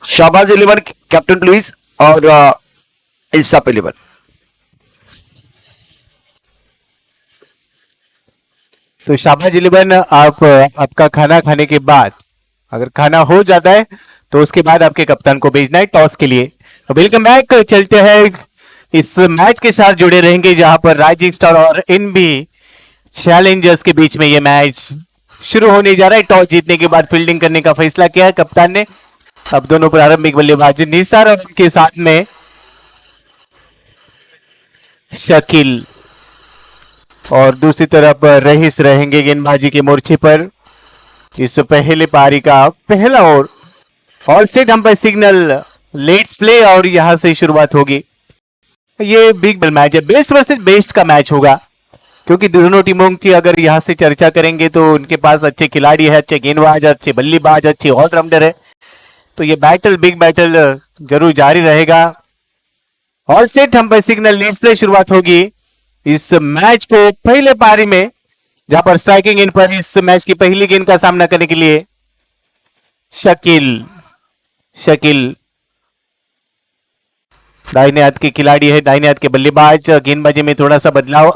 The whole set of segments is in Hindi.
शाहबाज 11 कैप्टन प्लीज और इसाफ 11। तो शाहबाज 11 आप आपका खाना खाने के बाद अगर खाना हो जाता है तो उसके बाद आपके कप्तान को भेजना है टॉस के लिए। तो वेलकम बैक, चलते हैं इस मैच के साथ जुड़े रहेंगे जहां पर राइजिंग स्टार और एनबी चैलेंजर्स के बीच में ये मैच शुरू होने जा रहा है। टॉस जीतने के बाद फील्डिंग करने का फैसला किया है कप्तान ने। अब दोनों प्रारंभिक बल्लेबाज निसार और उनके साथ में शकील और दूसरी तरफ रहीस रहेंगे गेंदबाजी के मोर्चे पर। इस पहले पारी का पहला ओवर ऑल सेट हम पर सिग्नल लेट्स प्ले और यहां से शुरुआत होगी। ये बिग बल मैच है, बेस्ट वर्सेस बेस्ट का मैच होगा क्योंकि दोनों टीमों की अगर यहां से चर्चा करेंगे तो उनके पास अच्छे खिलाड़ी है, अच्छे गेंदबाज, अच्छे बल्लेबाज, अच्छे ऑलराउंडर है। तो ये बैटल बिग बैटल जरूर जारी रहेगा। ऑल सेट हम पर सिग्नल लेट्स प्ले शुरुआत होगी इस मैच को पहले पारी में, जहां पर स्ट्राइकिंग इन पर इस मैच की पहली गेंद का सामना करने के लिए शकील दाहिने हाथ के खिलाड़ी है, दाहिने हाथ के बल्लेबाज। गेंदबाजी में थोड़ा सा बदलाव,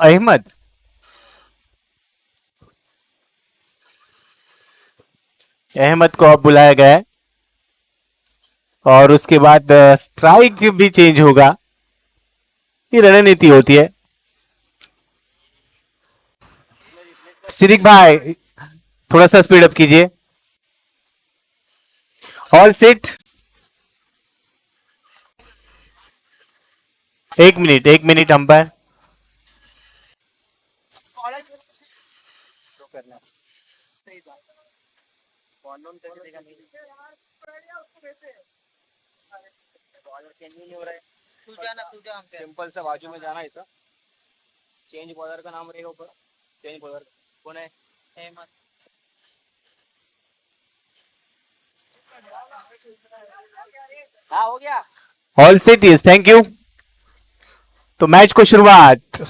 अहमद को अब बुलाया गया है और उसके बाद स्ट्राइक भी चेंज होगा। ये रणनीति होती है। सिद्दीक भाई थोड़ा सा स्पीड अप कीजिए। ऑल सेट, एक मिनट अंपायर। सिंपल सा बाजू में जाना, ऐसा चेंज बॉलर का नाम रहेगा ऊपर। चेंज बॉलर कौन है? अहमद। हाँ हो गया। All set is, thank you. तो मैच को शुरुआत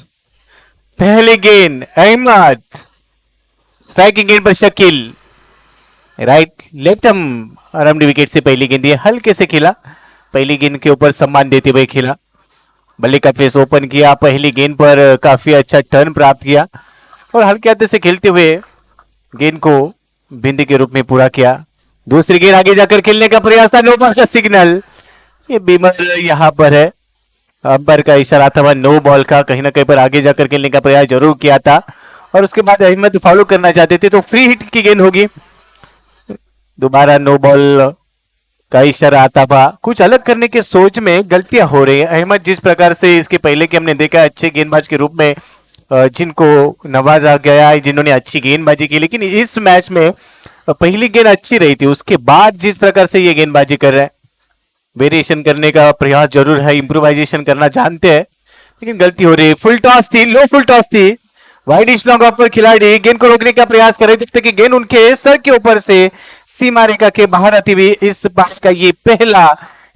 पहले गेंद अहमद, स्ट्राइकिंग गेंद पर Shakeel, right left arm wicket से पहली गेंद ये हल्के से खेला, पहली गेंद के ऊपर सम्मान देते हुए खेला। बल्ले का फेस ओपन किया, पहली गेंद पर काफी अच्छा टर्न प्राप्त किया और हल्के हाथ से खेलते हुए गेंद को बिंदी के रूप में पूरा किया। दूसरी गेंद आगे जाकर खेलने का प्रयास था, नो बॉल का सिग्नल। ये बीमर यहां पर है, अंपायर का इशारा था वह नो बॉल का, कहीं ना कहीं पर आगे जाकर खेलने का प्रयास जरूर किया था और उसके बाद अहमद फॉलो करना चाहते थे तो फ्री हिट की गेंद होगी। दोबारा नो बॉल का इशारा आता था। कुछ अलग करने के सोच में गलतियां हो रही है। अहमद जिस प्रकार से इसके पहले के हमने देखा अच्छे गेंदबाज के रूप में जिनको नवाजा गया है, जिन्होंने अच्छी गेंदबाजी की, लेकिन इस मैच में पहली गेंद अच्छी रही थी, उसके बाद जिस प्रकार से ये गेंदबाजी कर रहे हैं, वेरिएशन करने का प्रयास जरूर है, इंप्रोवाइजेशन करना जानते हैं, लेकिन गलती हो रही है। फुल टॉस थी, लो फुल टॉस थी, वाइड लॉन्ग ऑफ पर खिलाड़ी गेंद को रोकने का प्रयास कर रहे थे, जब तक कि गेंद उनके सर के ऊपर से सीमा रेखा के बाहर आती हुई इस पारी का ये पहला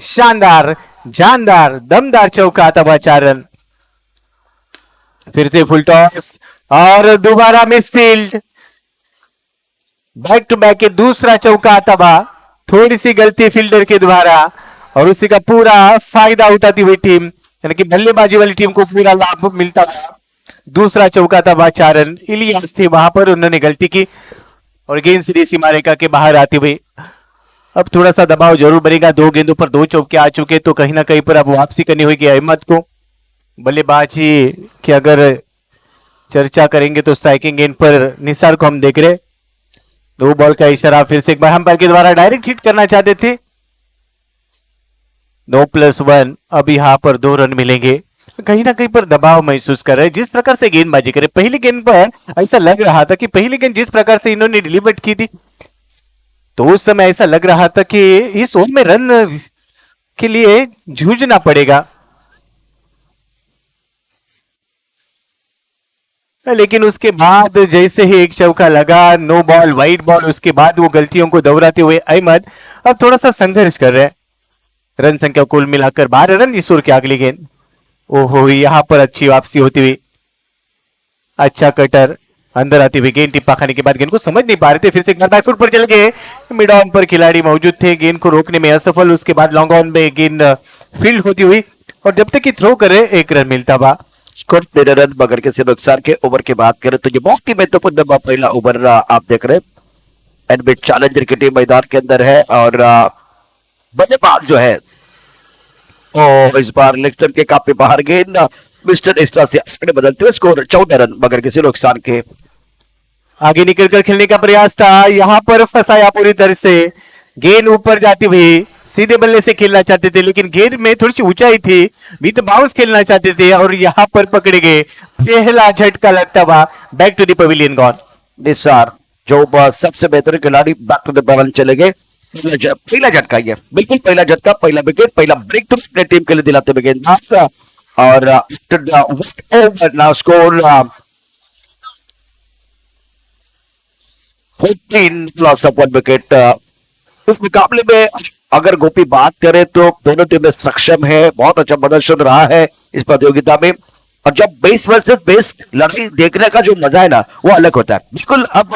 शानदार जानदार दमदार चौका था, 4 रन। फिर से फुल टॉस और दोबारा मिसफील्ड, बैक टू बैक के दूसरा चौका आता हुआ, थोड़ी सी गलती फील्डर के द्वारा और उसी का पूरा फायदा उठाती हुई टीम, यानी कि बल्लेबाजी वाली टीम को पूरा लाभ मिलता था। दूसरा चौका था, 4 रन। इलियास थे वहां पर, उन्होंने गलती की और गेंद सीधी सीमा रेखा के बाहर आती हुई। अब थोड़ा सा दबाव जरूर बनेगा, 2 गेंदों पर 2 चौके आ चुके, तो कहीं ना कहीं पर अब वापसी करनी होगी अहमद को। बल्लेबाजी की अगर चर्चा करेंगे तो स्ट्राइकिंग गेंद पर निसार को हम देख रहे, 2 बॉल का इशारा फिर से एक बार अंपायर के द्वारा डायरेक्ट हिट करना चाहते थे। 9+1, अब यहां पर 2 रन मिलेंगे। कहीं ना कहीं पर दबाव महसूस कर रहे, जिस प्रकार से गेंदबाजी करे, पहली गेंद पर ऐसा लग रहा था कि पहली गेंद जिस प्रकार से इन्होंने डिलीवर की थी तो उस समय ऐसा लग रहा था कि इस ओवर में रन के लिए जूझना पड़ेगा, लेकिन उसके बाद जैसे ही एक चौका लगा, नो बॉल वाइड बॉल, उसके बाद वो गलतियों को दोहराते हुए अहमद अब थोड़ा सा संघर्ष कर रहे हैं। रन संख्या कुल मिलाकर 12 रन इस ओवर की अगली गेंद। ओहो, यहां पर अच्छी वापसी होती हुई, अच्छा कटर, अंदर आती हुई गेंद टिप्पा खाने के बाद गेंद को समझ नहीं पा रहे थे, फिर से एक बार बैकफुट पर चले गए, मिड ऑन पर खिलाड़ी मौजूद थे, गेंद को रोकने में असफल, उसके बाद लॉन्ग ऑन में गेंद फील्ड होती हुई और जब तक कि थ्रो करे 1 रन मिलता हुआ। स्कोर 13 रन मगर किसी नुकसान के ओवर की बात करें तो ये बहुत ही महत्वपूर्ण पहला ओवर आप देख रहे हैं। एनबी चैलेंजर की टीम मैदान के अंदर है और बल्लेबाज जो है ओ इस बार लेग स्टंप के काफी बाहर गेंद मिस्टर एक्स्ट्रा से आंकड़े बदलते हुए स्कोर 14 रन मगर किसी नुकसान के। आगे निकलकर खेलने का प्रयास था, यहां पर फंसाया पूरी तरह से, गेंद ऊपर जाती हुई, सीधे बल्ले से खेलना चाहते थे लेकिन गेंद में थोड़ी सी ऊंचाई थी, विद बाउंस खेलना चाहते थे और यहां पर पकड़े गए, पहला झटका लगता हुआ, back to the pavilion gone. Nisar जो सबसे बेहतर खिलाड़ी बैक टू द पवेलियन चले गए। पहला झटका ये बिल्कुल पहला झटका, पहला विकेट, पहला ब्रेक थ्रू अपने टीम के लिए दिलाते हुए गेंदबाज और now score 14 loss of 1 wicket. इस मुकाबले में अगर गोपी बात करें तो दोनों टीमें सक्षम है, बहुत अच्छा प्रदर्शन रहा है इस प्रतियोगिता में और जब बेस वर्सेस बेस लड़ाई देखने का जो मजा है ना वो अलग होता है। बिल्कुल अब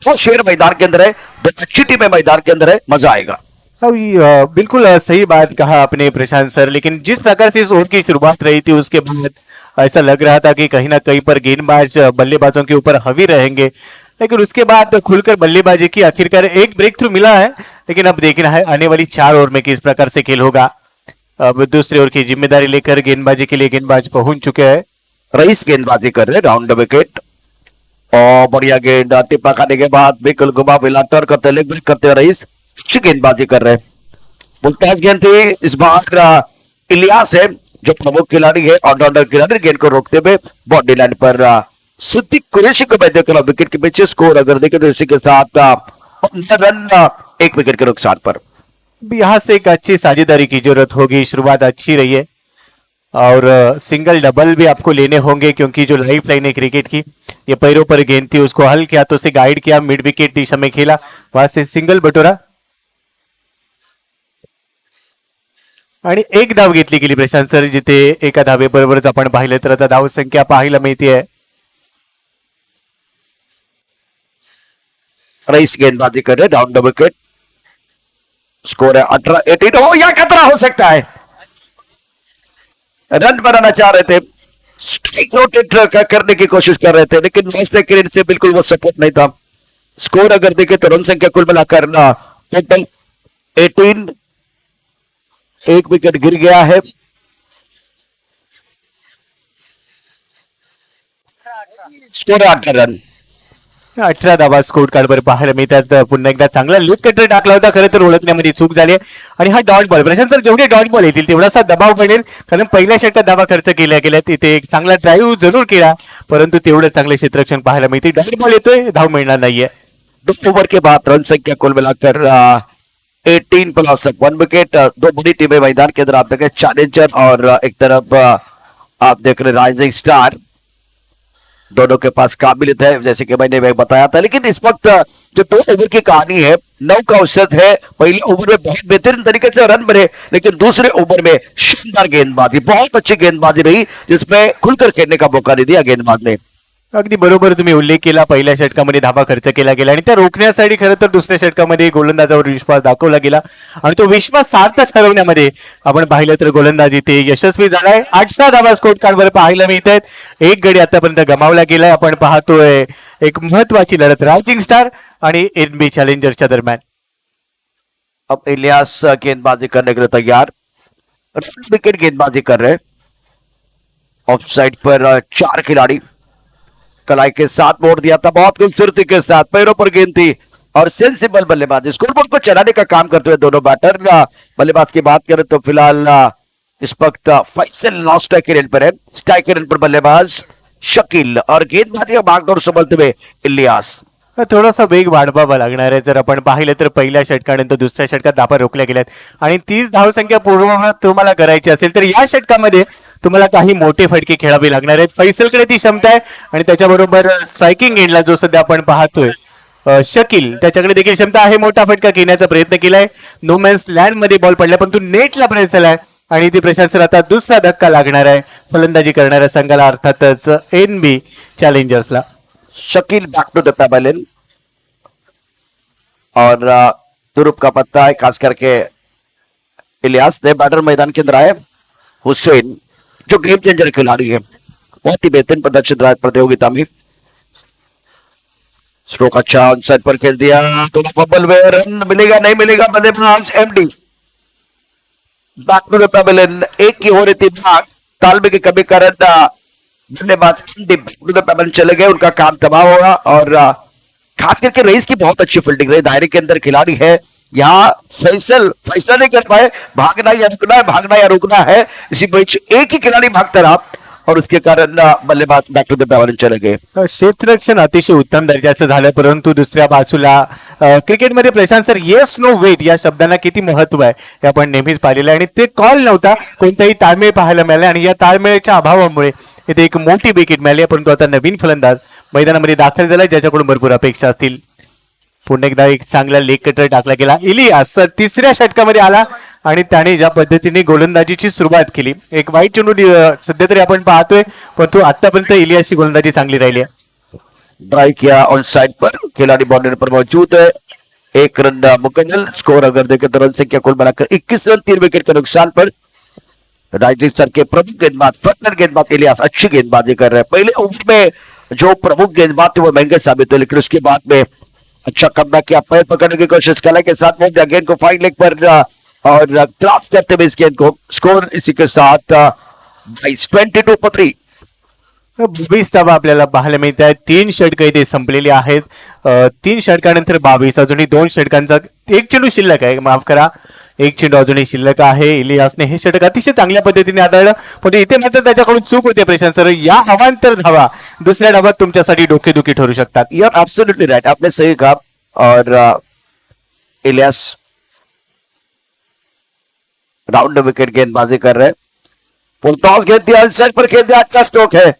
वो शेर मैदान के अंदर है, दो अच्छी टीमें मैदान के अंदर है, मजा आएगा। बिल्कुल सही बात कहा आपने प्रशांत सर, लेकिन जिस प्रकार से इस ओवर की शुरुआत रही थी उसके बाद ऐसा लग रहा था कि कहीं ना कहीं पर गेंदबाज बल्लेबाजों के ऊपर हावी रहेंगे, लेकिन उसके बाद खुलकर बल्लेबाजी की, आखिरकार एक ब्रेक थ्रू मिला है, लेकिन अब देखना है आने वाली 4 ओवर में किस प्रकार से खेल होगा। अब दूसरे ओवर की जिम्मेदारी लेकर गेंदबाजी के लिए गेंदबाज पहुंच चुके हैं। रईस गेंदबाजी कर रहे राउंड द विकेट और बढ़िया गेंद टिप्पा खाने के बाद बिल्कुल घुमा मिला टर्न करते लेग ब्रेक करते रईस अच्छी गेंदबाजी कर रहे। मुमताज गेंद थी इस बार, इलियास है जो प्रमुख खिलाड़ी है, ऑलराउंडर खिलाड़ी, गेंद को रोकते हुए बॉडी लाइन पर सिद्दीक कुरैशी को मैं देख रहा हूं विकेट के पीछे। स्कोर अगर देखें तो इसी के साथ 15 रन 1 विकेट के नुकसान पर। यहां से एक अच्छी साझेदारी की जरूरत होगी, शुरुआत अच्छी रही है और सिंगल डबल भी आपको लेने होंगे क्योंकि जो लाइफ लाइन है क्रिकेट की, ये पैरों पर गेंद थी, उसको हल किया तो उसे गाइड किया, मिड विकेट दिशा में खेला, वहां से सिंगल बटोरा आणि 1 धाव घेतली गेली प्रशांत सर, जिथे एका धावेबरोबरच आपण पाहिलं तर आता धाव संख्या पाहायला मिळते। रईस गेंदबाजी कर रहे डाउन द विकेट, स्कोर है 18 हो या खतरा हो सकता है, रन बनाना चाह रहे थे, स्ट्राइक रोटेट करने की कोशिश कर रहे थे लेकिन वेस्ट से बिल्कुल वो सपोर्ट नहीं था। स्कोर अगर देखें तो रन संख्या कुल मिलाकर टोटल 18, 1 विकेट गिर गया है। स्कोर 18 रन, 18 धावा स्कोर कार्डवर पाहायला मिळतात। पुन्हा एकदा चांगला लूक कटर टाकला होता, खरं तर ओळखण्यामध्ये चूक झाली आणि हा डॉट बॉल, प्रशांत सर जेवढे डॉट बॉल येतील तेवढासा दबाव पडेल, कारण पहिल्या षटकात धावा खर्च केल्या गेल्या, तिथे एक चांगला ड्राईव्ह जरूर केला परंतु तेवढं चांगले क्षेत्ररक्षण पाहायला मिळते, डॉट बॉल येतोय, धाव मिळणार नाहीये। 2 ओवर के बाद रन संख्या कुल मिलाकर 18 प्लस 1 विकेट। 2 बड़ी टीमें मैदान के अंदर आप देखें, चैलेंजर और एक तरफ आप देख रहे राइजिंग स्टार, दोनों के पास काबिलियत है जैसे कि मैंने बताया था। लेकिन इस वक्त जो 2 ओवर की कहानी है, 9 का औसत है, पहले ओवर में बहुत बेहतरीन तरीके से रन बने लेकिन दूसरे ओवर में शानदार गेंदबाजी, बहुत अच्छी गेंदबाजी रही जिसमें खुलकर खेलने का मौका नहीं दिया गेंदबाज ने। अगदी बरोबर तुम्ही उल्लेख केला, पहिल्या षटकामध्ये धावा खर्च केला गेला आणि त्या रोखण्यासाठी खरं तर दुसऱ्या षटकामध्ये गोलंदाजावर विश्वास दाखवला गेला आणि तो विश्वास सार्थक ठरवण्यामध्ये आपण पाहिलं तर गोलंदाज इथे यशस्वी झालाय। 18 धावा स्कोर कार्डवर पाहायला मिळत आहेत, 1 गडी आतापर्यंत गमावला गेलाय। आपण पाहतोय एक महत्वाची लढत राइजिंग स्टार आणि एनबी चॅलेंजरच्या दरम्यान। अब इलियास गेंदबाजी करने के लिए तैयार, विकेट गेंदबाजी कर रहे, ऑफ साइड पर 4 खिलाड़ी, कलाई के साथ मोड़ दिया था, बहुत खूबसूरती के साथ पैरों पर गेंद थी और सेंसिबल बल्लेबाजी, स्कोरबोर्ड को चलाने का काम करते हुए दोनों बैटर। बल्लेबाज की बात करें तो फिलहाल इस वक्त फैसल नॉन स्ट्राइक रेंज पर है, स्ट्राइक रेंज पर बल्लेबाज शकील और गेंदबाजी का भागदौड़ संभलते हुए इलियास। थोडासा वेग वाढवावा लागणार आहे, जर आपण पाहिलं तर पहिल्या षटकानंतर दुसऱ्या षटकात धावा रोखल्या गेल्यात आणि 30 धावसंख्या पूर्ण तुम्हाला करायची असेल तर या षटकामध्ये तुम्हाला काही मोठे फटके खेळावे लागणार आहेत। फैसलकडे ती क्षमता आहे आणि त्याच्याबरोबर स्ट्रायकिंग एंडला जो सध्या आपण पाहतोय शकील, त्याच्याकडे देखील क्षमता आहे, मोठा फटका घेण्याचा प्रयत्न केलाय, नो मॅन्स लँड मध्ये बॉल पडला परंतु नेटला प्रवेश झालाय आणि ती प्रशांत आता दुसरा धक्का लागणार आहे फलंदाजी करणाऱ्या संघाला, अर्थातच एनबी चॅलेंजर्सला। Shakeel back to the pavilion और दुरुप का पत्ता है, खास करके इलियास ने बैटर मैदान के अंदर आए। हुसैन जो गेम चेंजर खिलाड़ी है, बहुत ही बेहतरीन प्रदर्शन रहा है प्रतियोगिता में। स्ट्रोक अच्छा ऑन साइड पर खेल दिया, तो फंबल में रन मिलेगा नहीं मिलेगा, बल्लेबाज MD back to the pavilion. एक की हो रही थी भाग, तालमे की कमी कारण बल्लेबाज MD back to the pavilion चले गए, उनका काम तबाह होगा। और खास करके रईस की बहुत अच्छी फील्डिंग रही, दायरे के अंदर खिलाड़ी है। यहाँ फैसल फैसला नहीं कर पाए, भागना या रुकना है, भागना या रुकना है। इसी बीच एक ही खिलाड़ी भागता रहा और उसके कारण बल्लेबाज बॅक टू द पेवेलियन चले गए। क्षेत्ररक्षण अतिशय उत्तम दर्जाचं झालं, परंतु दुसऱ्या बाजूला क्रिकेटमध्ये प्रशांत सर येस नो वेट या शब्दांना किती महत्व आहे हे आपण नेहमीच पाहिलेलं आहे आणि ते कॉल नव्हता, कोणताही ताळमेळ पाहायला मिळाला आणि या ताळमेळाच्या अभावामुळे इथे एक मोठी विकेट मिळाली आहे। परंतु आता नवीन फलंदाज मैदानामध्ये दाखल झाला, ज्याच्याकडून भरपूर अपेक्षा असतील। पुन्हा एकदा एक चांगला लेग कटर टाकला गेला, इलियास तिसऱ्या षटकामध्ये आला आणि त्याने ज्या पद्धतीने गोलंदाजीची सुरुवात केली, एक वाईट चेंडू सध्या तरी आपण पाहतोय, परंतु आतापर्यंत इलियासची गोलंदाजी चांगली राहिली आहे। ड्राइव किया ऑन साइड पर, खिलाड़ी बाउंड्री पर मौजूद है। एक रन मुकम्मल, स्कोर अगर देखें तो रन संख्या कुल बनाकर 21 रन, 3 विकेट के नुकसान पर। राजस्थान के प्रमुख गेंदबाज फ्रंटनर गेंदबाज इलियास अच्छी गेंदबाजी कर रहे हैं। पहले ओवर में जो प्रमुख गेंदबाज थे वो महंगे साबित हुए, लेकिन उसके बाद में अच्छा कमबैक किया, पैर पकड़ने की कोशिश कला के साथ में गेंद को फाइन लेग पर और क्रॉस करते हुए इस गेंद को। स्कोर इसी के साथ 22-3। 22 धावा आपल्याला पाहायला मिळत आहेत। 3 षटकं इथे संपलेली आहेत। 3 षटकानंतर 22, अजूनही 2 षटकांचा एक चेंडू शिल्लक आहे, माफ करा, एक चेंडू अजूनही शिल्लक आहे। इलियासने हे षटक अतिशय चांगल्या पद्धतीने हाताळलं, पण इथे मात्र त्याच्याकडून चूक होते प्रशांत सर। या अवांतर धावा दुसऱ्या डावात तुमच्यासाठी डोकेदुखी ठरू शकतात। यू आर एब्सोल्युटली राइट, आपने सही कहा। और इलियास राउंड विकेट गेंदबाजी कर रहे हैं। फुल टॉस गेंद दिया, साइड पर खेल दिया, अच्छा स्ट्रोक है,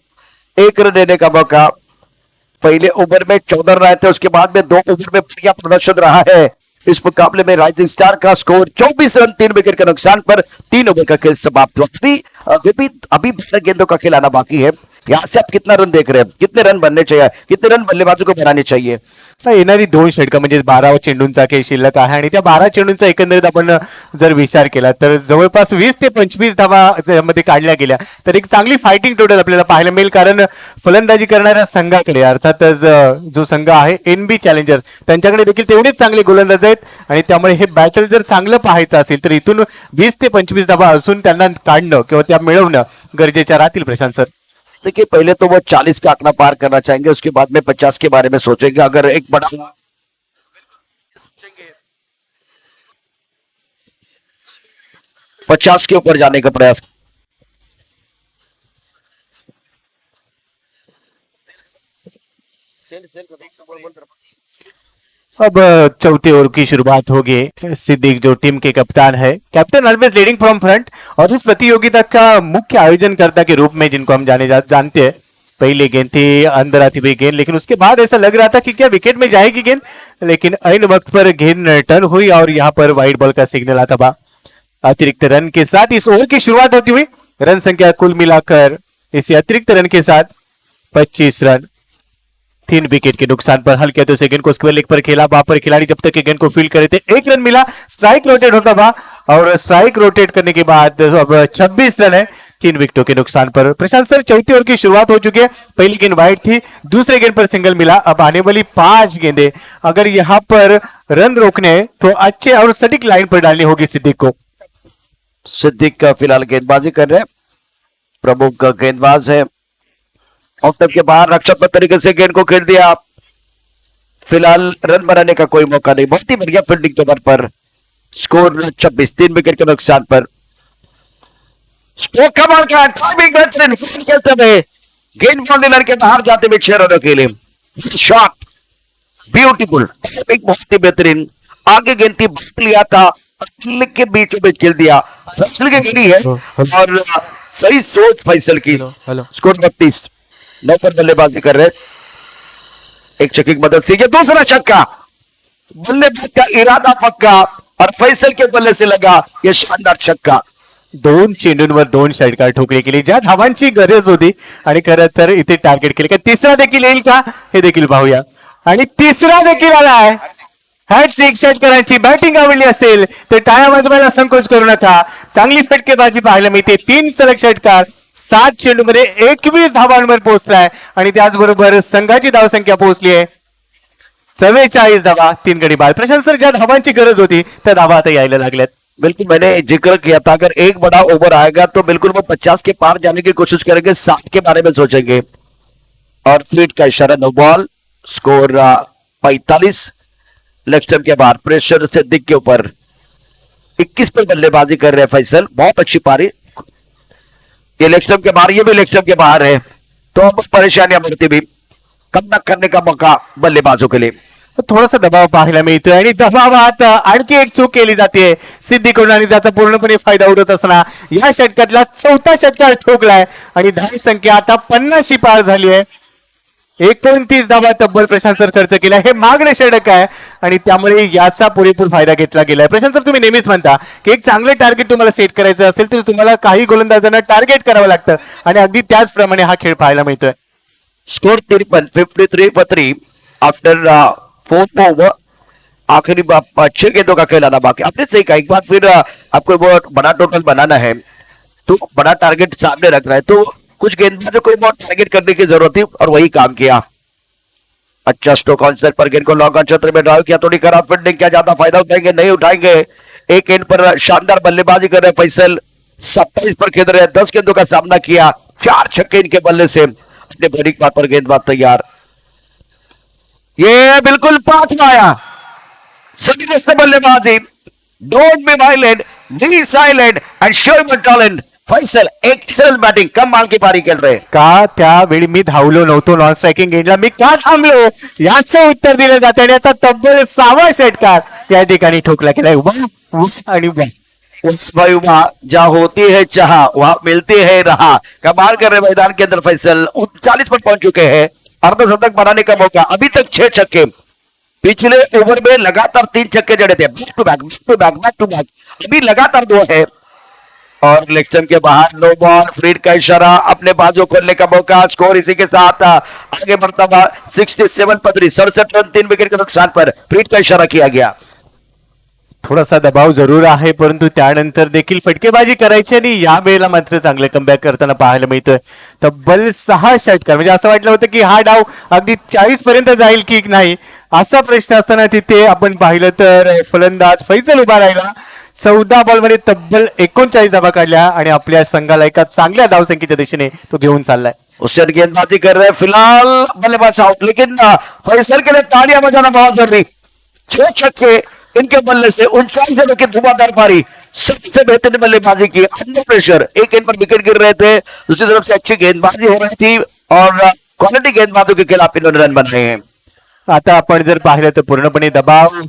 1 रन देने का मौका। पहले ओवर में 14 रन आए थे, उसके बाद में 2 ओवर में बढ़िया प्रदर्शन रहा है। इस मुकाबले में राइजिंग स्टार का स्कोर 24 रन, 3 विकेट के नुकसान पर 3 ओवर का खेल समाप्त हुआ। अभी 12 गेंदों का खेल आना बाकी है। यहाँ से आप कितना रन देख रहे हैं, कितने रन बनने चाहिए, कितने रन बल्लेबाजों को बनाने चाहिए? येणारी 2 षटकं म्हणजे 12 चेंडूंचा खेळ शिल्लक आहे आणि त्या 12 चेंडूंचा एकंदरीत आपण जर विचार केला तर जवळपास 20 ते 25 धावा त्यामध्ये काढल्या गेल्या, तर एक चांगली फायटिंग टोटल आपल्याला पाहायला मिळेल। कारण फलंदाजी करणाऱ्या संघाकडे अर्थातच जो संघ आहे एनबी चॅलेंजर्स, त्यांच्याकडे देखील तेवढेच चांगले गोलंदाज आहेत आणि त्यामुळे हे बॅटल जर चांगलं पाहायचं असेल तर इथून 20 ते 25 धावा असून त्यांना काढणं किंवा त्या मिळवणं गरजेच्या राहतील प्रशांत सर। देखिए, पहले तो वो 40 का आंकड़ा पार करना चाहेंगे, उसके बाद में 50 के बारे में सोचेंगे। अगर एक बड़ा 50 के ऊपर जाने का प्रयास। अब चौथे ओवर की शुरुआत होगी। सिद्दीक जो टीम के कप्तान है, captain always leading from front, और इस प्रतियोगिता का मुख्य आयोजनकर्ता के रूप में जिनको हम जानते हैं। पहले गेंद थी अंदर आती हुई गेंद, लेकिन उसके बाद ऐसा लग रहा था कि क्या विकेट में जाएगी गेंद, लेकिन ऐन वक्त पर गेंद टर्न हुई और यहाँ पर वाइड बॉल का सिग्नल आता था। अतिरिक्त रन के साथ इस ओवर की शुरुआत होती हुई, रन संख्या कुल मिलाकर इस अतिरिक्त रन के साथ 25 रन, 3 विकेट के नुकसान पर। हल्के तो से गेंद को स्क्वायर लेग पर खेला, वहां पर खिलाड़ी जब तक गेंद को फील्ड करे थे 1 रन मिला, स्ट्राइक रोटेट होता था और स्ट्राइक रोटेट करने के बाद अब 26 रन है 3 विकेटों के नुकसान पर। प्रशांत सर, चौथी ओवर की शुरुआत हो चुकी है। पहली गेंद वाइड थी, दूसरे गेंद पर सिंगल मिला। अब आने वाली 5 गेंदें अगर यहाँ पर रन रोकने तो अच्छे और सटीक लाइन पर डालनी होगी सिद्दीक को। सिद्दीक का फिलहाल गेंदबाजी कर रहे हैं, प्रमुख गेंदबाज है। ऑफ टाइम के बाहर रक्षात्मक तरीके से गेंद को खेल दिया, फिलहाल रन बनाने का कोई मौका नहीं। बहुत ही बढ़िया फील्डिंग कवर पर, स्कोर 26, 3 विकेट के नुकसान पर। स्ट्रोक कमाल का टाइमिंग बेहतरीन, फील्ड खेलते हुए गेंद बाउंड्री के बाहर जाते हुए 6 रनों के लिए शॉट, ब्यूटीफुल टाइमिंग, बहुत ही बेहतरीन। आगे गेंद थी, बात लिया था, के बीचों बीच खेल दिया। फैसल की गेंदी है और सही सोच फैसल की। स्कोर 32, 9 पर बल्लेबाजी कर रहे, एक छक्के की मदद से ये दूसरा छक्का, बल्लेबाज का इरादा पक्का और फैसल के बल्ले से लगा ये शानदार छक्का। 2 चेंडूंवर 2 षटकार ठोकले केली, ज्या धावांची गरज होती आणि खरं तर इथे टार्गेट केले. का तिसरा देखील येईल का हे देखील पाहूया. आणि तिसरा देखील आलाय. हॅट्रिक षटकारांची बॅटिंग आवडली असेल तर टाळ्या वाजवायला संकोच करू नका. चांगली फटकेबाजी पाहायला मिळते. 3 सलग षटकार, 7 चेंडूमध्ये 21 धावांवर पोहोचलाय आणि त्याचबरोबर संघाची धावसंख्या पोहोचली आहे 44 धावा, 3 गडी बाद. प्रशांत सर, ज्या धावांची गरज होती त्या धावा आता यायला लागल्यात. बिल्कुल, मैंने जिक्र किया था अगर एक बड़ा ओवर आएगा तो बिल्कुल वो 50 के पार जाने की कोशिश करेंगे, 60 के बारे में सोचेंगे. और फ्लीट का इशारा, no ball. Score 45. Leg stump के बाहर, प्रेशर सिद्दीक के ऊपर. 21 पर बल्लेबाजी कर रहे हैं फैसल. बहुत अच्छी पारी. ये लेग स्टंप के बाहर, ये भी लेग स्टंप के बाहर है, तो अब परेशानियां बढ़ती भी. कम न करने का मौका बल्लेबाजों के लिए. थोडासा दबाव पाहायला मिळतोय आणि दबावात आणखी एक चूक केली जाते सिद्धीकडून आणि त्याचा पूर्णपणे फायदा उडत असताना या षटकातला 4था षटकार ठोकलाय आणि धाव संख्या आता 50 पार झाली आहे. 29 धावा तब्बल प्रशांत सर खर्च केला. हे मागणे षटक आहे आणि त्यामुळे याचा पुरेपूर फायदा घेतला गेलाय. प्रशांत सर, तुम्ही नेहमीच म्हणता की एक चांगले टार्गेट तुम्हाला सेट करायचं असेल तर तुम्हाला काही गोलंदाजांना टार्गेट करावं लागतं आणि अगदी त्याचप्रमाणे हा खेळ पाहायला मिळतोय. Score 53 for 3 after 4th over. आखिरी 6 गेंदों का खेलाना बाकी. आपने सही कहा, एक बार फिर आपको बहुत बड़ा टोटल बनाना है तो बड़ा टारगेट सामने रख रहा है, तो कुछ गेंदबाजों को बहुत टारगेट करने की जरूरत थी और वही काम किया. अच्छा स्ट्रोक आंसर पर गेंद को लॉन्ग ऑन क्षेत्र में ड्राइव किया. थोड़ी खराब फील्डिंग, क्या ज्यादा फायदा उठाएंगे? नहीं उठाएंगे. एक गेंद पर शानदार बल्लेबाजी कर रहे हैं फैसल. 27 पर खेल रहे हैं. 10 गेंदों का सामना किया. 4 छक्के इनके बल्ले से. अपने बड़ी बात पर गेंदबाज तैयार. ये बिल्कुल पास में आया. जबरदस्त बल्लेबाजी. Don't be violent, be silent and show your talent. Faisal excel batting, कमाल की पारी खेल रहे. का त्यावेळी मी धावलो नव्हतो नॉन स्ट्रायकिंग गेंडला, मी का थांबलो याचं उत्तर दिलं जाते आणि आता तब्बल 6वा षटकार या ठिकाणी ठोकला गेलाय. आणि भाई वहां जहां होती है चाह वहां मिलती है राह. कमाल कर रहे मैदान के अंदर फैसल. 39 पर पहुंच चुके हैं. अर्धशतक बनाने का मौका. अभी तक 6 छक्के. पिछले ओवर में लगातार 3 छक्के जड़े थे. Back to back, back to back, back to back. अभी लगातार 2 है. और लेग स्टंप के बाहर नो बॉल. फ्रीड का इशारा, अपने बाजू खोलने का मौका. स्कोर इसी के साथ आगे बढ़ता हुआ 67 पर 67 रन, 3 विकेट के नुकसान पर फ्रीड का इशारा किया गया. थोडासा दबाव जरूर आहे परंतु त्यानंतर देखील फटकेबाजी करायची आणि या वेळेला मात्र चांगलं कमबॅक करताना पाहायला मिळतोय. तब्बल 6 षटकार, म्हणजे असं वाटलं होतं की हा डाव अगदी 40 पर्यंत जाईल की नाही असा प्रश्न असताना तिथे आपण पाहिलं तर फलंदाज फैसल उभा राहिला. 14 बॉलमध्ये तब्बल 39 धावा काढल्या आणि आपल्या संघाला एका चांगल्या धावसंख्येच्या दिशेने तो घेऊन चाललाय. उससे गेंदबाजी कर रहे हैं फिलहाल बल्लेबाज आउट, लेकिन फैसल के लिए तालियां बजाना बहुत जरूरी. 6 छक्के इनके बल्ले से 39 रनों की धुआंधार पारी. सबसे बेहतरीन बल्लेबाजी की अंडर प्रेशर. एक गेंद पर विकेट गिर रहे थे, दूसरी तरफ से अच्छी गेंदबाजी हो रही थी और क्वालिटी गेंदबाजों के खिलाफ इन्होंने रन बन रहे हैं. आता आपण जर पाहिलं तर पूर्णपणे दबाव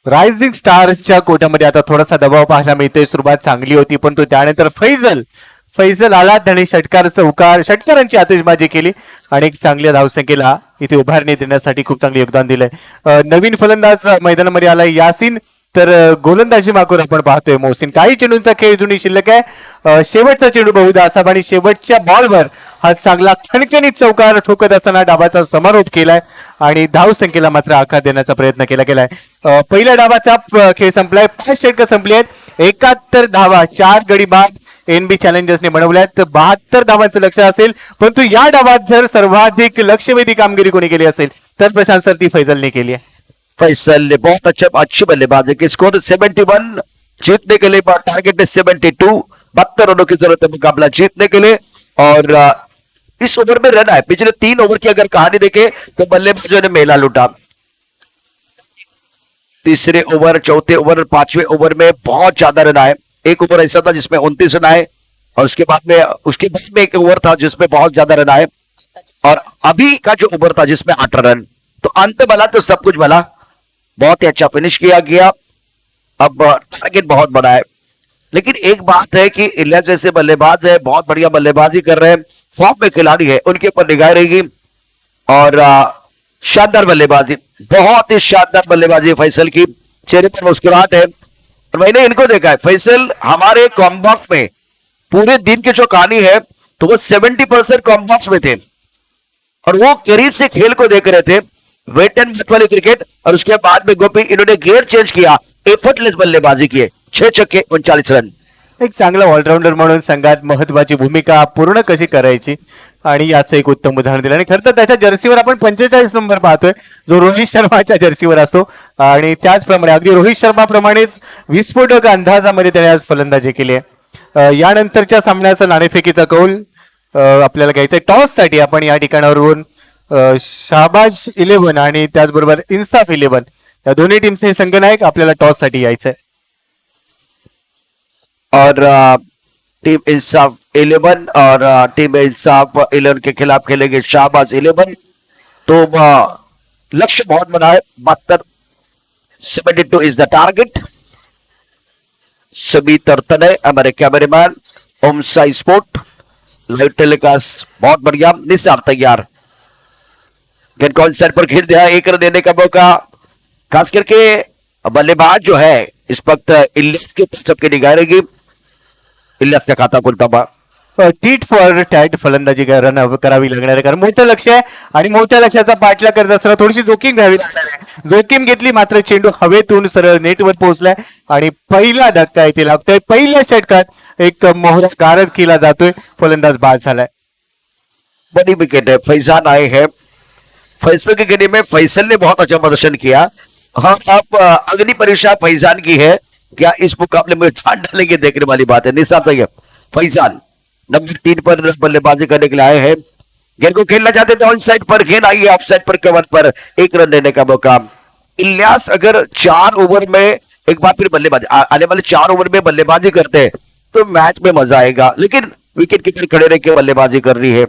रायझिंग स्टार्सच्या कोट्यामध्ये आता थोडासा दबाव पाहायला मिळतोय. सुरुवात चांगली होती परंतु त्यानंतर फैसल आला, त्याने षटकारांची आतिषबाजी केली आणि एक चांगल्या धावसंख्येला इथे उभारणी देण्यासाठी खूप चांगले योगदान दिलंय. नवीन फलंदाज मैदानामध्ये आलाय यासिन, तर गोलंदाजी मागून आपण पाहतोय मोहसिन. काही चेंडूंचा खेळ जुनी शिल्लक आहे. शेवटचा चेंडू बहुधा असावा आणि शेवटच्या बॉलवर हा चांगला खणखणीत चौकार ठोकत असताना डावाचा समारोप केलाय आणि धावसंख्येला मात्र आकार देण्याचा प्रयत्न केला गेलाय. पहिल्या डावाचा खेळ संपलाय. 5 षटकं संपली आहेत. 71 धावा, 4 गडी बाद एनबी चॅलेंजर्सने बनवल्यात. 72 धावांचं लक्ष असेल परंतु या डावात जर सर्वाधिक लक्षवेधी कामगिरी कोणी केली असेल तर प्रशांत सर ती फैजलने केली आहे. फैसल ने बहुत अच्छी बल्लेबाजी की. स्कोर 71, जीतने के लिए टारगेट है 72. 72 रनों की जरूरत है मुकाबला जीतने के लिए. और इस ओवर में रन आए. पिछले 3 ओवर की अगर कहानी देखें तो बल्लेबाजों ने मेला लूटा. तीसरे ओवर, चौथे ओवर, 5वें ओवर में बहुत ज्यादा रन आए. एक ओवर ऐसा था जिसमें 29 रन आए और उसके बाद में एक ओवर था जिसमें बहुत ज्यादा रन आए और अभी का जो ओवर था जिसमें 8 रन. तो अंत भला तो सब कुछ भला. बहुत ही अच्छा फिनिश किया गया. अब टारगेट बहुत बड़ा है, लेकिन एक बात है कि इलियास जैसे बल्लेबाज है, बहुत बढ़िया बल्लेबाजी कर रहे हैं, फॉर्म में खिलाड़ी है, उनके ऊपर निगाह रहेगी. और शानदार बल्लेबाजी, बहुत ही शानदार बल्लेबाजी फैसल की. चेहरे पर मुस्कुराहट है. और मैंने इनको देखा है फैसल, हमारे कॉम्बॉक्स में पूरे दिन की जो कहानी है तो वो 70% कॉम्बॉक्स में थे और वो करीब से खेल को देख रहे थे, वेट एंड मेट वाली क्रिकेट। और उसके बाद में गोपी इन्होंने गियर चेंज किया, एफर्टलेस बल्लेबाजी किए, 6 छक्के 39 रन। एक चांगला ऑलराऊंडर म्हणून संघात महत्वाची भूमिका पूर्ण कशी करायची आणि याचं एक उत्तम उदाहरण दिलं. आणि खरं तर त्याच्या जर्सीवर आपण 45 नंबर पाहतोय जो रोहित शर्माच्या जर्सीवर असतो. आणि त्याचप्रमाणे अगदी रोहित शर्मा प्रमाणेच विस्फोटक अंदाजामध्ये त्याने आज फलंदाजी केली आहे. यानंतरच्या सामन्याचं नाणेफेकीचा कौल आपल्याला घ्यायचा आहे. टॉस साठी आपण या ठिकाणावरून शाहबाज 11 आणि त्याचबरोबर इन्साफ 11 या दोन्ही टीमचे संघनायक आपल्याला टॉस साठी यायचंय. और टीम इंसाफ 11 और टीम इंसाफ 11 के खिलाफ खेलेंगे शाहबाज 11। तो लक्ष्य बहुत बड़ा है, 72 इज द टारगेट। सभी तरतने हमारे कैमरेमैन ओम साई स्पोर्ट लाइव टेलीकास्ट बहुत बढ़िया। निसार तैयार, गेंद को साइड पर खेल दिया, 1 रन देने का मौका। खास करके बल्लेबाज जो है इस वक्त इलियास के ऊपर सबकी निगाह रहेगी। इलियास का खाता खुलता हुआ, टीट फॉर टॅट फलंदाजी रन करावी लागणार आहे कारण मोठं लक्ष आहे आणि मोठ्या लक्ष्याचा पाठलाग करत असताना थोडीशी जोखीम घ्यावी लागणार आहे. जोखीम घेतली मात्र चेंडू हवेतून सरळ नेटवर पोहोचलाय आणि पहिला धक्का इथे लागतोय. पहिल्या षटकात एक मोहरा गारद केला जातोय, फलंदाज बाद झालाय. बड़ी विकेट है, फैजान आए हैं। फैसल की गेंद में फैसल ने बहुत अच्छा प्रदर्शन किया। हाँ, आप अगली परीक्षा फैजान की है, क्या इस मुकाबले में जान डालेंगे, देखने वाली बात है। निसार तैयार, फैजान नंबर 3 पर बल्लेबाजी करने के लिए आए हैं। गेंद को खेलना चाहते थे ऑन साइड पर, गेंद आई है ऑफ साइड पर, कवर पर 1 रन देने का मौका। इलियास अगर 4 ओवर में एक बार फिर बल्लेबाजी आने वाले 4 ओवर में बल्लेबाजी करते हैं तो मैच में मजा आएगा, लेकिन विकेट कीपर खड़े रह के बल्लेबाजी कर रही है।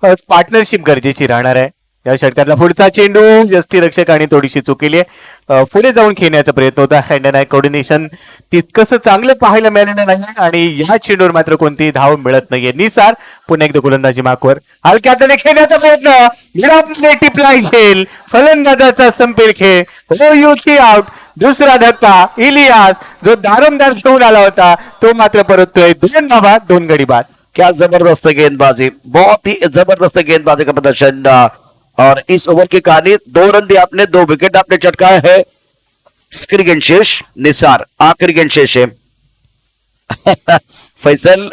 पार्टनरशिप गरजेची राहणार आहे. या षटकातला पुढचा चेंडू यष्टीरक्षकाने थोडीशी चुकली आहे. पुढे जाऊन खेळण्याचा प्रयत्न होता. हँड अँड आय कोऑर्डिनेशन तितकंसं चांगलं पाहायला मिळालेलं नाही आणि या चेंडूवर मात्र कोणतीही धाव मिळत नाहीये. निसार पुन्हा एकदा गोलंदाजी मार्कवर हलक्या हाताने खेळण्याचा प्रयत्न, विराटने टिपला झेल, फलंदाजाचा संपेल खेळ, हो युती आउट. दुसरा धक्का, इलियास जो दारमदार घेऊन आला होता तो मात्र परततोय. 2 धावा 2 गडी बाद. क्या जबरदस्त गेंदबाजी, बहुत ही जबरदस्त गेंदबाजी का प्रदर्शन। और इस ओवर की कहानी 2 रन दिए आपने, 2 विकेट आपने चटकाया है। आखिरी गेंद शेष, निसार आखिरी गेंद शेष है। फैसल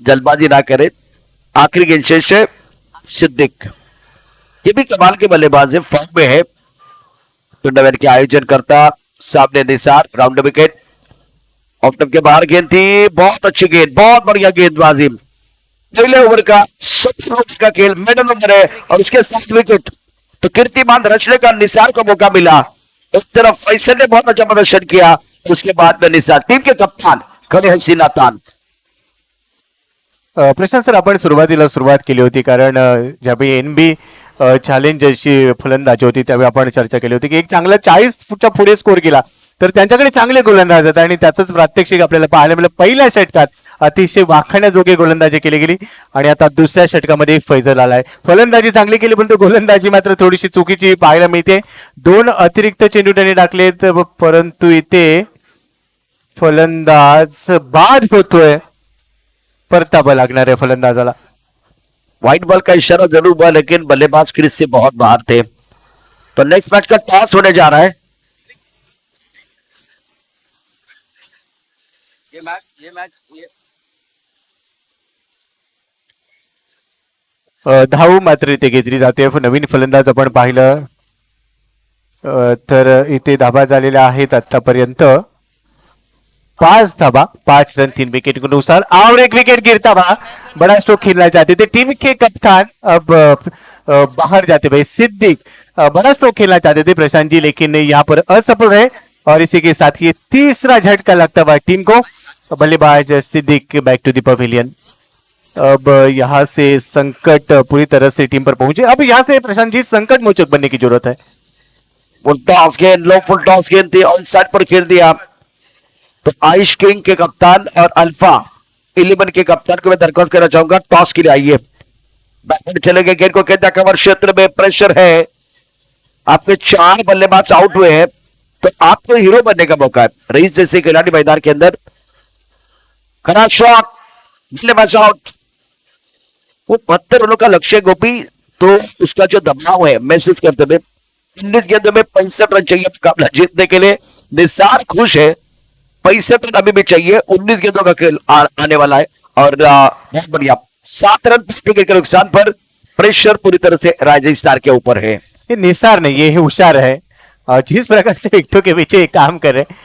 जल्दबाजी ना करे, आखिरी गेंद शेष है। सिद्दीक ये भी कमाल के बल्लेबाज है, फॉर्म में है। टूर्नामेंट के आयोजन करता सामने Nisar, round wicket off stump के बाहर गेंद थी, बहुत अच्छी गेंद, बहुत बढ़िया गेंदबाजी। पहले ओवर का 17 ओवर का खेल, मिडल ओवर है और उसके 7 विकेट, तो कीर्तिमान रचने का निसार को मौका मिला। एक तरफ फैसल ने बहुत अच्छा प्रदर्शन किया, उसके बाद में निसार, टीम के कप्तान खड़े हैं सीनातान। प्रशांत सर, आपण सुरुवात केली होती कारण ज्यावेळी एनबी चॅलेंजर्सची फलंदाजी होती त्यावेळी आपण चर्चा केली होती की एक चांगला 40 फुटच्या पुढे स्कोर केला तर त्यांच्याकडे चांगले गोलंदाज आहेत आणि त्याचंच प्रात्यक्षिक आपल्याला पाहायला मिळालं. पहिल्या षटकात अतिशय वाखाणण्याजोगे गोलंदाजी केली गेली आणि आता दुसऱ्या षटकामध्ये फैजल आलाय. फलंदाजी चांगली केली परंतु गोलंदाजी मात्र थोडीशी चुकीची पाहायला मिळते. 2 अतिरिक्त चेंडू त्यांनी टाकलेत परंतु इथे फलंदाज बाद होतोय. परतावा लागणार आहे फलंदाजाला. व्हाइट बॉल का इशारा जरूर हुआ, लेकिन बल्लेबाज क्रीज से बहुत बाहर थे। तो नेक्स्ट मैच का टॉस होने जा रहा है। ये मैच धाव मात्र इथे घेतली जाते. नवीन फलंदाज आपण पाहिलं तर इथे धाबा झालेल्या आहेत आतापर्यंत 5 धाबा, 5 रन 3 विकेट के अनुसार और एक विकेट गिरता हुआ बड़ा स्ट्रोक खेलना चाहते थे टीम के कप्तान. अब बाहर जाते भाई सिद्दीक बड़ा स्ट्रोक खेलना चाहते थे प्रशांत जी, लेकिन यहाँ पर असफल रहे और इसी के साथ ये तीसरा झटका लगता हुआ टीम को. बल्लेबाज Siddique back to the pavilion. अब यहाँ से संकट पूरी तरह से टीम पर पहुंचे. अब यहाँ से प्रशांत जी संकट मोचक बनने की जरूरत है. फुल टॉस गेंद, लो फुल टॉस गेंद थी, ऑन साइड पर खेल दिया। तो आइश किंग के कप्तान और अल्फा 11 के कप्तान को मैं दरख्वास्त करना चाहूंगा, टॉस के लिए आइए। बैकवर्ड चले गए, गेंद को कहता कवर क्षेत्र में प्रेशर है, आपके 4 बल्लेबाज आउट हुए हैं, तो आपको हीरो बनने का मौका है। रईस जैसे खिलाड़ी मैदान के अंदर, करा शॉट, बल्लेबाज आउट। वो 72 रनों का लक्ष्य गोपी, तो उसका जो दबाव है महसूस करते हुए 19 गेंदों में 65 रन चाहिए मुकाबला जीतने के लिए। निसार खुश है, 65 रन अभी भी चाहिए, 19 गेंदों का खेल आने वाला है। और बहुत बढ़िया, 7 रन विकेट के नुकसान पर प्रेशर पूरी तरह से राइजिंग स्टार के ऊपर है। ये निसार नहीं, ये होशियार है। और जिस प्रकार से विकेटों के पीछे ये काम कर रहे हैं,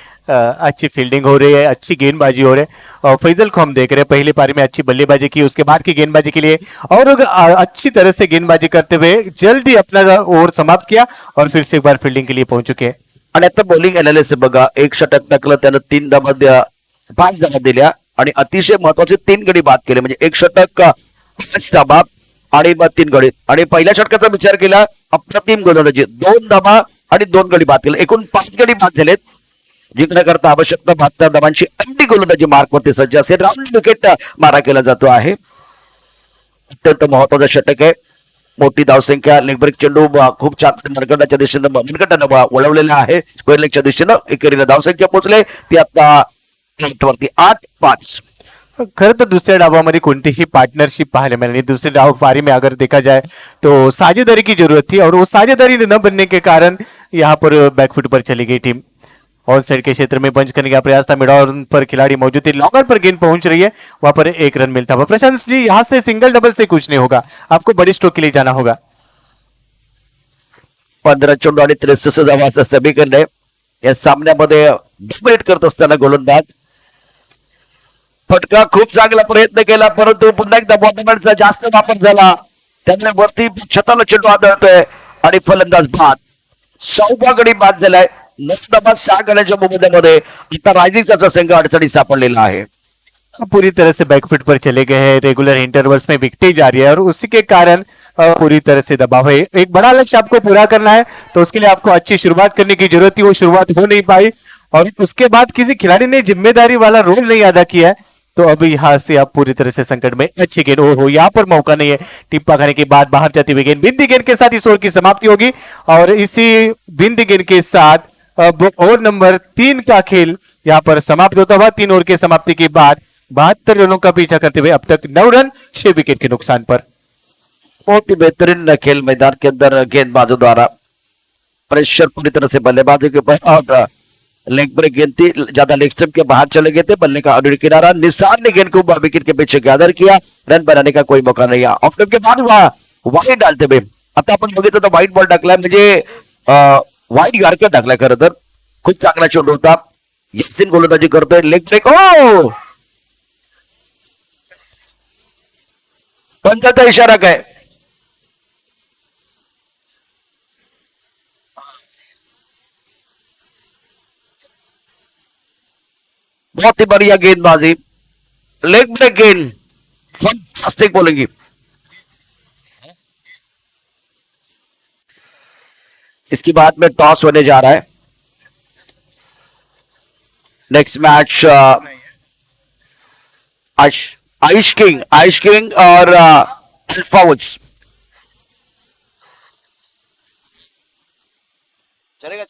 अच्छी फील्डिंग हो रही है, अच्छी गेंदबाजी हो रही है। और फैजल को हम देख रहे हैं पहली पारी में अच्छी बल्लेबाजी की, उसके बाद की गेंदबाजी के लिए और अच्छी तरह से गेंदबाजी करते हुए जल्दी अपना ओवर समाप्त किया और फिर से एक बार फील्डिंग के लिए पहुंच चुके हैं। आणि आता बॉलिंग अनालिसिस बघा, एक षटक टाकलं त्यानं, 3 धावा 5 धावा दिल्या आणि अतिशय महत्वाचे 3 गडी बाद केले, म्हणजे एक षटक 5 धावा आणि 3 गडी। आणि पहिल्या षटकाचा विचार केला, अप्रतिम गोलंदाजी, 2 धावा आणि 2 गडी बाद केले, एकूण 5 गडी बाद झालेत। जिंकण्याकरता आवश्यकता 72 धावांची अंडी गोलंदाजी मार्कवरती सज्ज असेल, राऊंड विकेट मारा केला जातो आहे। अत्यंत महत्वाचं षटक आहे, मोठी धावसंख्या, लेग ब्रेक चेंडू खूप छान मनगटाच्या दिशेनं वळवलेला आहे, स्क्वेअर लेगच्या दिशेनं एकेरीला धावसंख्या पोहोचले ती आता वरती 8-5। खरं तर दुसऱ्या डावामध्ये कोणतीही पार्टनरशिप पाहायला मिळाली। दूसरे डाव पारी में अगर देखा जाए तो साझेदारी की जरूरत थी और वो साझेदारी न बनने के कारण यहाँ पर बैकफुट पर चली गई टीम। ऑन साइड के क्षेत्र में पंच करने का प्रयास था, मिड ऑन पर खिलाड़ी मौजूद थे, लॉन्गर पर गेंद पहुंच रही है, वहां पर 1 रन मिलता हुआ। प्रशांत जी, यहाँ से सिंगल डबल से कुछ नहीं होगा, आपको बड़ी स्ट्रोक के लिए जाना होगा। 15 चेंडू आणि 63 धावा असं समीकरण आहे। या सामन्यामध्ये डोमिनेट करत असताना गोलंदाज, फटका खूप चांगला प्रयत्न केला, परंतु पुन्हा एकदा बॉटमॅनचा जास्त वापर झाला, त्यामुळे वरती छताला चेंडू आदळतोय आणि फलंदाज बाद। 6वा गडी बाद झालाय, 9 धावा 6 गड्यांच्या मोबदल्यामध्ये आता रायझिंगचा संघ अडचणी सापडलेला आहे। पूरी तरह से बैकफुट पर चले गए हैं, रेगुलर इंटरवल्स में विकेटें जा रही है और उसी के कारण पूरी तरह से दबाव है। एक बड़ा लक्ष्य आपको पूरा करना है, तो उसके लिए आपको अच्छी शुरुआत करने की जरूरत थी, वो शुरुआत हो नहीं पाई और उसके बाद किसी खिलाड़ी ने जिम्मेदारी वाला रोल नहीं अदा किया है, तो अभी यहाँ से आप पूरी तरह से संकट में। अच्छी गेंद, ओहो, यहाँ पर मौका नहीं है, टिप्पा खाने के बाद बाहर जाती हुई गेंद, बिंदी गेंद के साथ इस ओवर की समाप्ति होगी और इसी बिंदी गेंद के साथ अब ओवर नंबर 3 का खेल यहाँ पर समाप्त होता हुआ। 3 ओवर की समाप्ति के बाद 72 रनों का पीछा करते हुए अब तक 9 रन 6 विकेट के नुकसान पर। बहुत ही बेहतरीन खेल मैदान के अंदर गेंदबाजों द्वारा, प्रेशर पूरी तरह से बल्लेबाजों के ऊपर और लेग ब्रेक गेंद थी, ज्यादा लेग स्टंप के बाहर चले गए थे, बल्ले का अड़ुड़ किनारा, निसार ने गेंद को विकेट के पीछे गैदर किया, रन बनाने का कोई मौका नहीं। ऑफ स्टंप के बाद वाईड डालते हुए आता आपण बघितलं तर वाईड बॉल टाकलाय, म्हणजे वाईड यॉर्कर टाकलाय। खरं तर खूप चांगला चेंडू होता, यासिन गोलंदाजी करतोय, लेग ब्रेक, ओ पंचाचा इशारा काय, बहुत ही बढ़िया गेंदबाजी, लेग ब्रेक गेंद, फंटास्टिक बॉलिंग। इसके बाद में टॉस होने जा रहा है। नेक्स्ट मैच आइश किंग और अल्फा वुड्स। चलेगा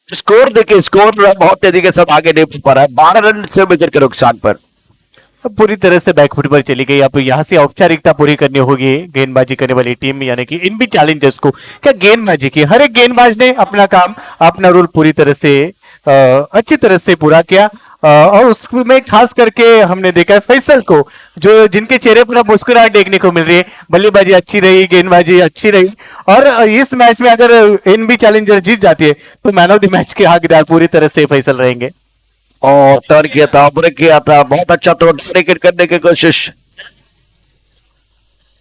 स्कोर देखिए, स्कोर बहुत तेजी के साथ आगे नहीं पा रहा है, 12 रन से विकेट के नुकसान पर। अब पूरी तरह से बैकफुट पर चली गई। अब यहाँ से औपचारिकता पूरी करनी होगी गेंदबाजी करने वाली टीम, यानी कि इन भी चैलेंजर्स को। क्या गेंदबाजी की, हर एक गेंदबाज ने अपना काम, अपना रोल पूरी तरह से अच्छी तरह से पूरा किया और उसमें खास करके हमने देखा है फैसल को, जो जिनके चेहरे पर अब मुस्कुराहट देखने को मिल रही है। बल्लेबाजी अच्छी रही, गेंदबाजी अच्छी रही और इस मैच में अगर एनबी चैलेंजर जीत जाती है तो मैन ऑफ द मैच के हकदार पूरी तरह से फैसल रहेंगे। और टर्न किया था, ब्रेक किया था, बहुत अच्छा थ्रो, विकेट करने की कोशिश।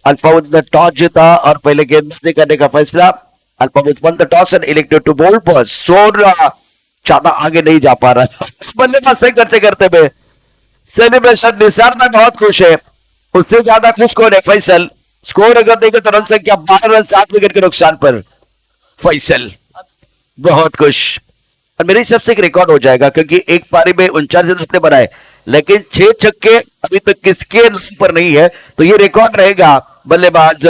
अल्फाउज ने टॉस जीता और पहले गेंदबाजी करने का फैसला। अल्फाउज won the toss and elected to bowl first. शोर ज्यादा आगे नहीं जा पा रहा है, बल्लेबाज सही करते करते में सेलिब्रेशन। निसार में बहुत खुश है, उससे ज्यादा खुश कौन है? फैसल। स्कोर अगर देखें तो रन संख्या 12 रन 7 विकेट के नुकसान पर फैसल बहुत खुश। और मेरे हिसाब से एक रिकॉर्ड हो जाएगा, क्योंकि एक पारी में 49 रन अपने बनाए, लेकिन 6 छक्के अभी तक किसके नाम पर नहीं है, तो ये रिकॉर्ड रहेगा बल्लेबाज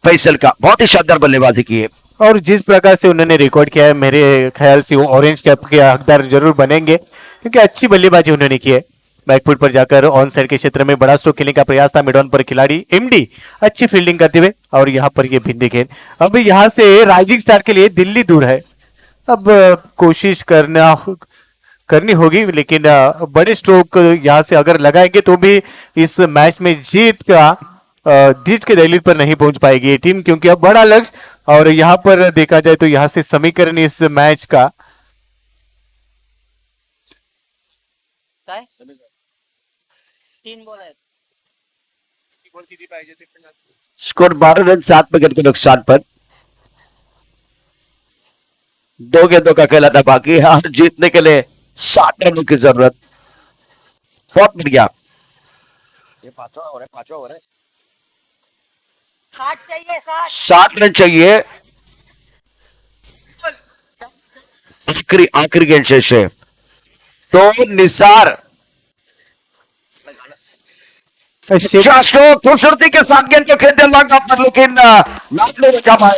फैसल का बहुत ही शानदार बल्लेबाजी की है। और जिस प्रकार से उन्होंने रिकॉर्ड किया है, मेरे ख्याल से वो ऑरेंज कैप के हकदार जरूर बनेंगे, क्योंकि अच्छी बल्लेबाजी उन्होंने की है। बैकफुट पर जाकर ऑन साइड के क्षेत्र में बड़ा स्ट्रोक खेलने का प्रयास था मिड ऑन पर खिलाड़ी एमडी अच्छी फील्डिंग करते हुए, और यहाँ पर ये भिंदी गेंद। अब यहाँ से राइजिंग स्टार के लिए दिल्ली दूर है। अब कोशिश करनी होगी, लेकिन बड़े स्ट्रोक यहाँ से अगर लगाएंगे तो भी इस मैच में जीत का जीत के दहलीज पर नहीं पहुंच पाएगी ये टीम, क्योंकि अब बड़ा लक्ष्य। और यहाँ पर देखा जाए तो यहाँ से समीकरण इस मैच का काय 3 बॉल आहेत बॉल किती पाहिजे ते पण स्कोर 12 रन 7 विकेट के नुकसान पर। 2 गेंदों का खेलना बाकी है और जीतने के लिए 60 रनों की जरूरत। बहुत बढ़िया। ये पाचवा ओवर है 60 चाहिए 60 रन चाहिए। आखिरी गेंद शेष है तो निसार खूबसूरती के साथ गेंद को खेलने लगा पर लेकिन नाप नहीं बचा पाए।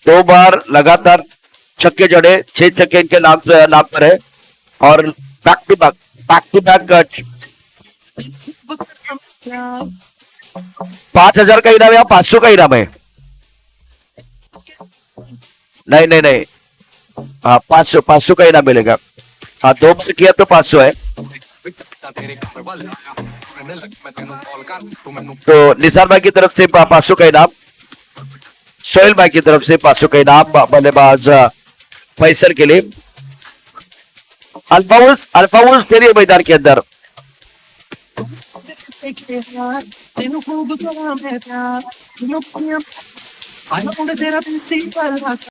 दो बार लगातार छक्के जड़े, 6 छक्के इनके नाम पर है और बैक टू बैक 5,000 का इनाम या 500 का इनाम है? नहीं, हाँ 500 का इनाम मिलेगा। हाँ 2 बार किया तो 500 है। तो निसार भाई की तरफ से 500 का इनाम, सोहेल भाई की तरफ से 500 का इनाम बल्लेबाज फैसल के लिए। अल्फाउज तेरे मैदान के अंदर